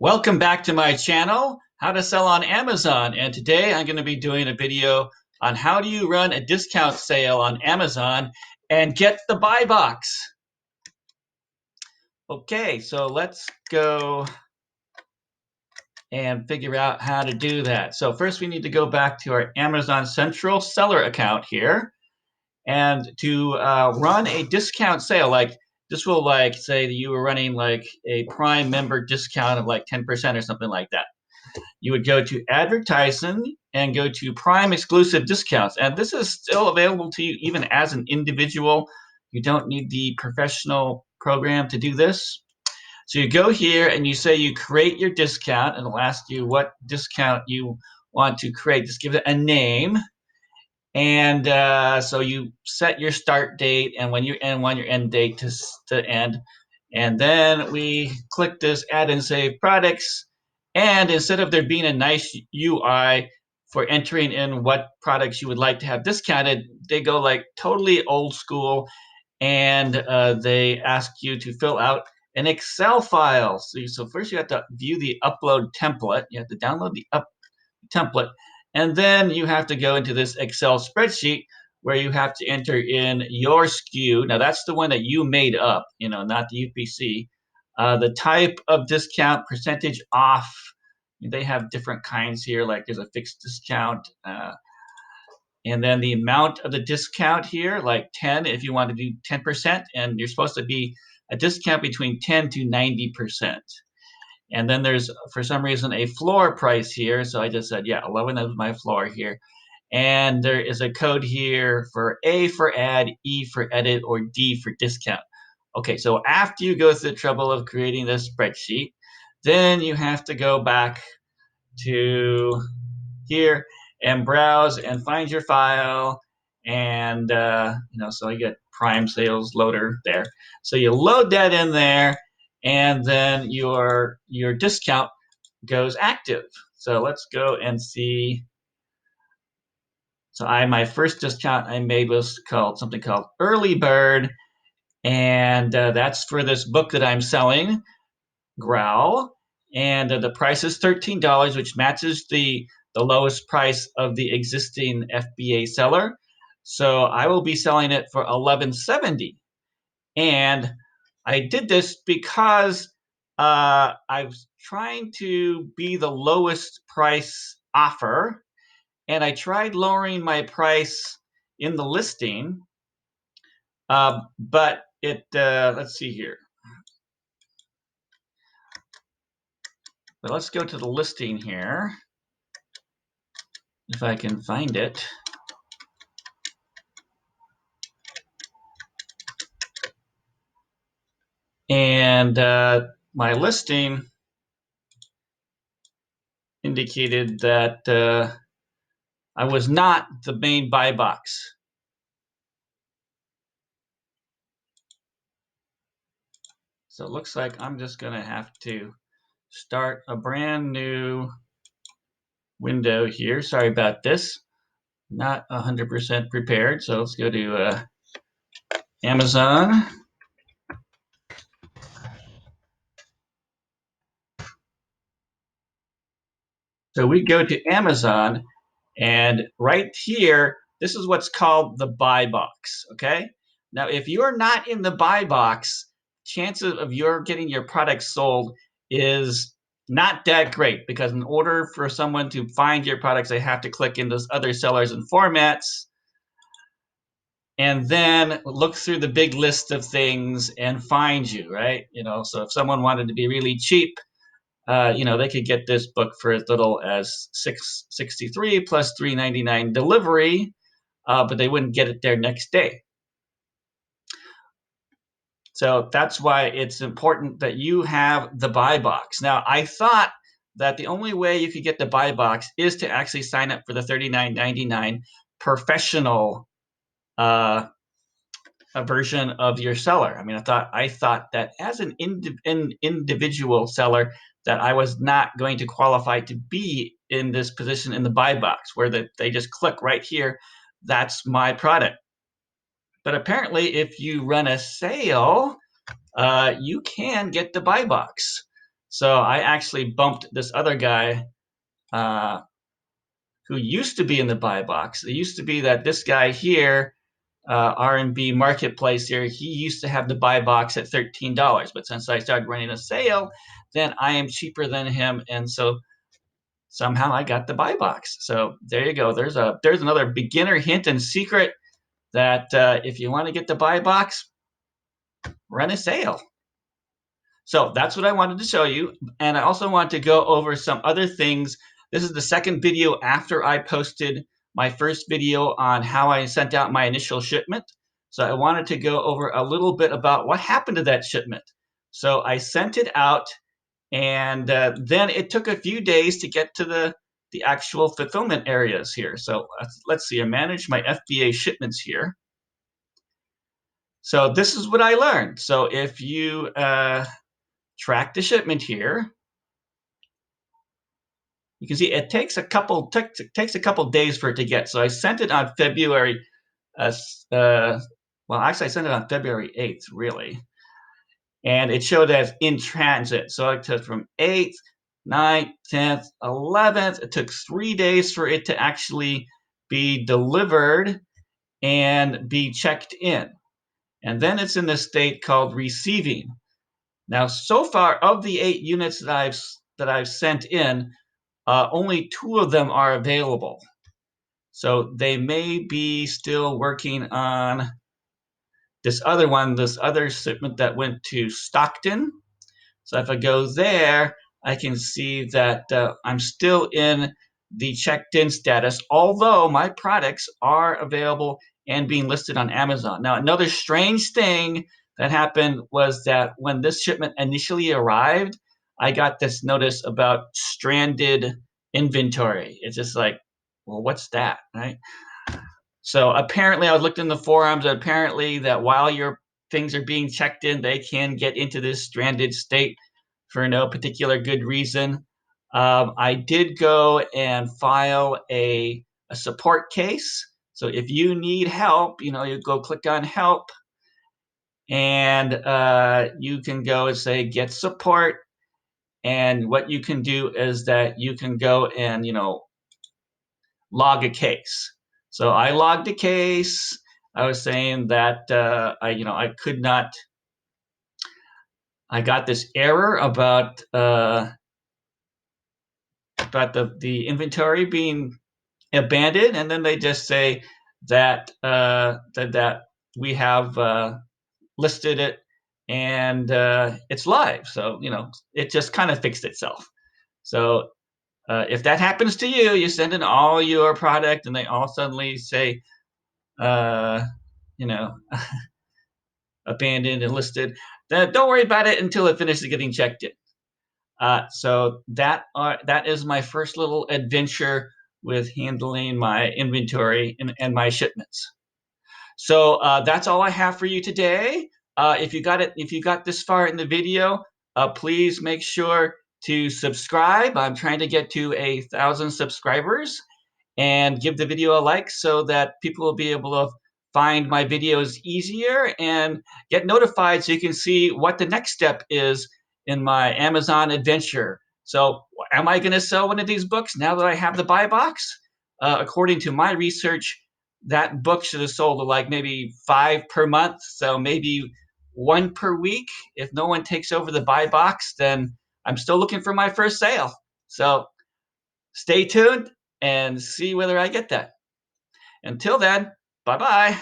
Welcome back to my channel, How to Sell on Amazon. And today I'm going to be doing a video on how do you run a discount sale on Amazon and get the buy box. Okay, so let's go and figure out how to do that. So first we need to go back to our Amazon Central seller account here. And to run a discount sale, like this will say that you were running like a Prime member discount of like 10% or something like that. You would go to advertising and go to Prime exclusive discounts. And this is still available to you even as an individual. You don't need the professional program to do this. So you go here and you say you create your discount, and it'll ask you what discount you want to create. Just give it a name. And so you set your start date and when your end date to end. And then we click this add and save products. And instead of there being a nice UI for entering in what products you would like to have discounted, they go like totally old school, and they ask you to fill out an Excel file. So first you have to view the upload template. You have to download the template, and then you have to go into this Excel spreadsheet where you have to enter in your SKU. Now that's the one that you made up, not the UPC. The type of discount, percentage off. They have different kinds here, like there's a fixed discount. And then the amount of the discount here, like 10 if you want to do 10%, and you're supposed to be a discount between 10 to 90%. And then there's, for some reason, a floor price here. So I just said, yeah, 11 is my floor here. And there is a code here for A for add, E for edit, or D for discount. Okay, so after you go through the trouble of creating this spreadsheet, then you have to go back to here and browse and find your file. And, so I get Prime Sales Loader there. So you load that in there, and then your discount goes active. So let's go and see. So my first discount I made was something called Early Bird, and that's for this book that I'm selling, Growl, and the price is $13, which matches the lowest price of the existing FBA seller. So I will be selling it for $11.70, and I did this because I was trying to be the lowest price offer, and I tried lowering my price in the listing, but it, let's see here. But let's go to the listing here, if I can find it. And my listing indicated that I was not the main buy box. So it looks like I'm just going to have to start a brand new window here. Sorry about this. Not 100% prepared. So let's go to Amazon. So we go to Amazon, and right here, this is what's called the buy box, okay? Now, if you're not in the buy box, chances of your getting your product sold is not that great, because in order for someone to find your products, they have to click into other sellers and formats, and then look through the big list of things and find you, right? So if someone wanted to be really cheap, they could get this book for as little as $6.63 plus $3.99 delivery, but they wouldn't get it their next day. So that's why it's important that you have the buy box. Now, I thought that the only way you could get the buy box is to actually sign up for the $39.99 professional a version of your seller. I mean, I thought that as an individual seller, that I was not going to qualify to be in this position in the buy box, where they just click right here, that's my product. But apparently, if you run a sale, you can get the buy box. So I actually bumped this other guy who used to be in the buy box. It used to be that this guy here, R&B Marketplace here, he used to have the buy box at $13. But since I started running a sale, then I am cheaper than him. And so somehow I got the buy box. So there you go. There's another beginner hint and secret that if you want to get the buy box, run a sale. So that's what I wanted to show you. And I also want to go over some other things. This is the second video after I posted my first video on how I sent out my initial shipment. So I wanted to go over a little bit about what happened to that shipment. So I sent it out, and then it took a few days to get to the actual fulfillment areas here. So let's see, I manage my FBA shipments here. So this is what I learned. So if you track the shipment here, you can see it takes a couple days for it to get. So I sent it on February. Well, actually, I sent it on February 8th, really, and it showed as in transit. So it took from 8th, 9th, 10th, 11th. It took 3 days for it to actually be delivered and be checked in, and then it's in this state called receiving. Now, so far of the 8 units that I've sent in, only 2 of them are available. So they may be still working on this other shipment that went to Stockton. So if I go there, I can see that I'm still in the checked in status, although my products are available and being listed on Amazon. Now, another strange thing that happened was that when this shipment initially arrived, I got this notice about stranded inventory. It's just like, well, what's that, right? So apparently, I looked in the forums, and apparently that while your things are being checked in, they can get into this stranded state for no particular good reason. I did go and file a support case. So if you need help, you go click on help, and you can go and say get support. And what you can do is that you can go and log a case. So I logged a case. I was saying that I could not. I got this error about the inventory being abandoned, and then they just say that that we have listed it and it's live. So it just kind of fixed itself. So if that happens to you, you send in all your product, and they all suddenly say, you know, abandoned and listed, then don't worry about it until it finishes getting checked in. So that is my first little adventure with handling my inventory and my shipments. So that's all I have for you today. If you got this far in the video, please make sure to subscribe. I'm trying to get to 1,000 subscribers, and give the video a like so that people will be able to find my videos easier and get notified so you can see what the next step is in my Amazon adventure. So am I going to sell one of these books now that I have the buy box? According to my research, that book should have sold to like maybe 5 per month, so maybe 1 per week. If no one takes over the buy box, then I'm still looking for my first sale. So stay tuned and see whether I get that. Until then, bye-bye.